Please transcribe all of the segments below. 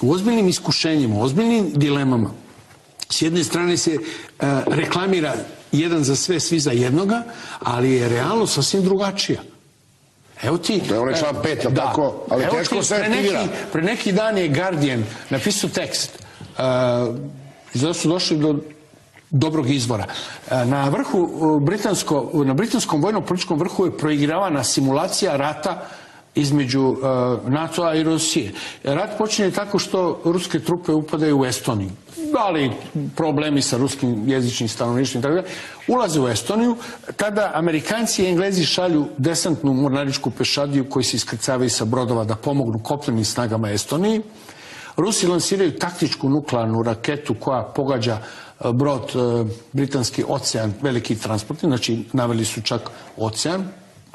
u ozbiljnim iskušenjima, u ozbiljnim dilemama. S jedne strane se reklamira jedan za sve, svi za jednoga, ali je realno sasvim drugačija. Evo ti... To je onaj član 5, ali tako, ali teško se aktivira. Pre neki dan je Guardian napisao tekst. Izgleda su došli do dobrog izvora. Na britanskom vojno-političkom vrhu je proigravana simulacija rata između NATO-a i Rusije. Rat počinje tako što ruske trupe upadaju u Estoniju. Ali problemi sa ruskim jezičnim stanovništvom i tako da. Ulaze u Estoniju, tada Amerikanci i Englezi šalju desantnu mornaričku pešadiju koji se iskrcavaju sa brodova da pomognu kopnenim snagama Estoniji. Rusi lansiraju taktičku nuklearnu raketu koja pogađa brod britanski Ocean, veliki transportni, znači naveli su čak Ocean,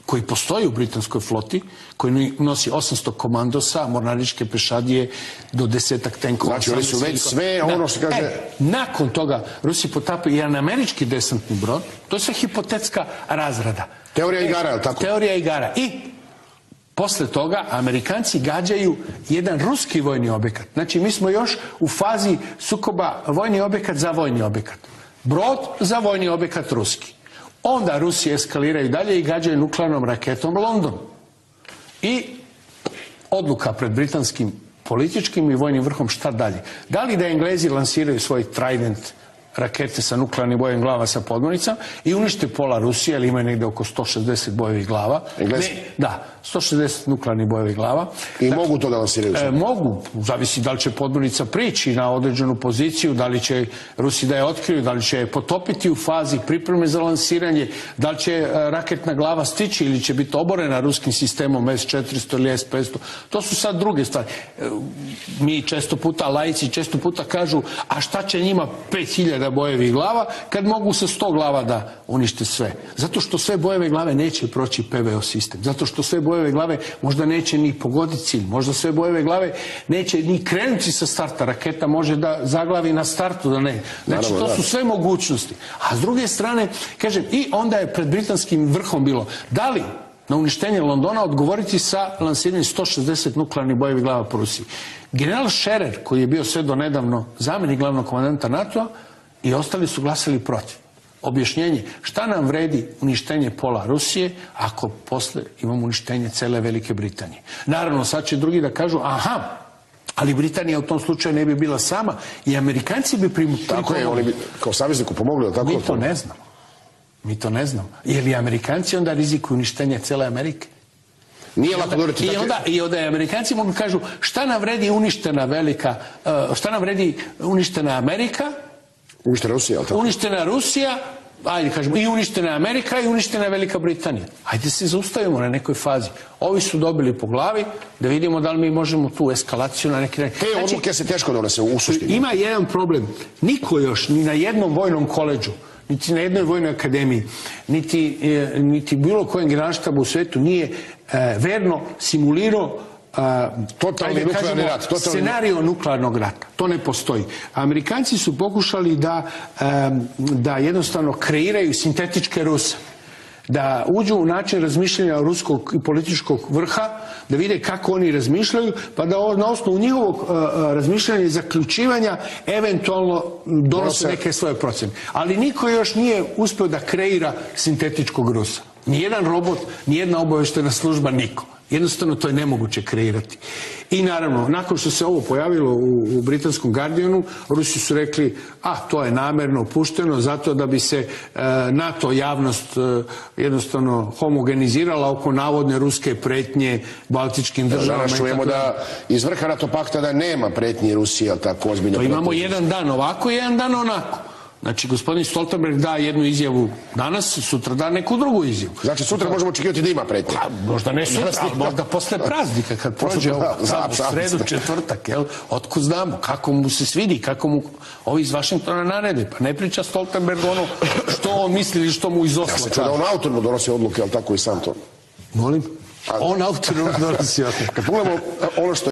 koji postoji u britanskoj floti, koji nosi 800 komandosa, mornaričke pešadije do 10-ak tenkova. Znači oni su već sve ono što kaže... Nakon toga Rusi potapaju jedan američki desantni brod, to je sve hipotetska razrada. Teorija igara, je li tako? Teorija igara. I posle toga Amerikanci gađaju jedan ruski vojni objekat. Znači mi smo još u fazi sukoba vojni objekat za vojni objekat. Brod za vojni objekat ruski. Onda Rusi eskaliraju dalje i gađaju nuklearnom raketom London. I odluka pred britanskim političkim i vojnim vrhom šta dalje. Da li da Englezi lansiraju svoj Trident rakete sa nuklearnim bojem glava sa podmornicama i unište pola Rusije, ali imaju negde oko 160 bojevih glava. Englezi? Da, 160 nuklearnih bojevih glava. I mogu to da lansiraju? Mogu, zavisi da li će podmornica prići na određenu poziciju, da li će Rusi da je otkriju, da li će je potopiti u fazi pripreme za lansiranje, da li će raketna glava stići ili će biti oborena ruskim sistemom S-400 ili S-500. To su sad druge stvari. Mi često puta, laici često puta kažu, a šta će njima 5000 bojevih glava kad mogu sa 100 glava da unište sve. Zato što sve bojeve glave neće proći PVO sistem. Zato što sve bojeve glave možda neće ni pogoditi cilj. Možda sve bojeve glave neće ni krenuti sa starta. Raketa može da zaglavi na startu, da ne. Znači to su sve mogućnosti. A s druge strane, kažem, i onda je pred britanskim vrhom bilo da li na uništenje Londona odgovoriti sa lansiranjem 160 nuklearnih bojevih glava po Rusiji. General Scherer, koji je bio sve do nedavno zamjenik glavnog komandanta NATO-a, i ostali su glasali protiv. Objašnjenje, šta nam vredi uništenje pola Rusije ako posle imamo uništenje cele Velike Britanije. Naravno, sad će drugi da kažu, aha, ali Britanija u tom slučaju ne bi bila sama i Amerikanci bi primogli. Tako je, oni bi kao savezniku pomogli, tako? Mi to ne znamo. Mi to ne znamo. Jer i Amerikanci onda rizikuju uništenje cele Amerike. Nije lako govoriti tako. I onda je Amerikanci mogu kažu, šta nam vredi uništena velika, šta nam vredi uništena Amerika, uništena Rusija, ali tako? Uništena Rusija, ajde kažemo, i uništena Amerika i uništena Velika Britanija. Ajde se zaustavimo na nekoj fazi. Ovi su dobili po glavi, da vidimo da li mi možemo tu eskalaciju na neki način. Te odluke se teško donose u suštini. Ima jedan problem. Niko još, ni na jednom vojnom koledžu, niti na jednoj vojnoj akademiji, niti bilo kojem generalštabu u svetu nije verno simulirao totalni nuklearni rat. Scenario nuklearnog rata. To ne postoji. Amerikanci su pokušali da jednostavno kreiraju sintetičke Ruse. Da uđu u način razmišljanja ruskog i političkog vrha, da vide kako oni razmišljaju, pa da na osnovu njihovog razmišljanja i zaključivanja eventualno donose neke svoje procene. Ali niko još nije uspeo da kreira sintetičkog Rusa. Nijedan robot, nijedna obaveštena služba, niko. Jednostavno to je nemoguće kreirati. I naravno, nakon što se ovo pojavilo u britanskom Guardianu, Rusi su rekli, to je namerno pušteno zato da bi se NATO javnost jednostavno homogenizirala oko navodne ruske pretnje baltičkim državama. Danas čujemo da iz vrha NATO pakta da nema pretnje Rusije, ali tako ozbiljno. To imamo jedan dan ovako i jedan dan onako. Znači, gospodin Stoltenberg da jednu izjavu danas, sutra da neku drugu izjavu. Znači, sutra možemo očekivati da ima pretnje. Možda ne sutra, ali možda posle praznika, kad prođe ovo, sredu, četvrtak, jel? Otkud znamo, kako mu se svidi, kako mu ovi iz Vašingtona narede. Pa ne priča Stoltenberg ono što on misli ili što mu iz Oslo. Ja sam čuo da on autorno donosi odluke, ali tako i sam to. Molim? On autorno donosi odluke. Kad pogledamo ono što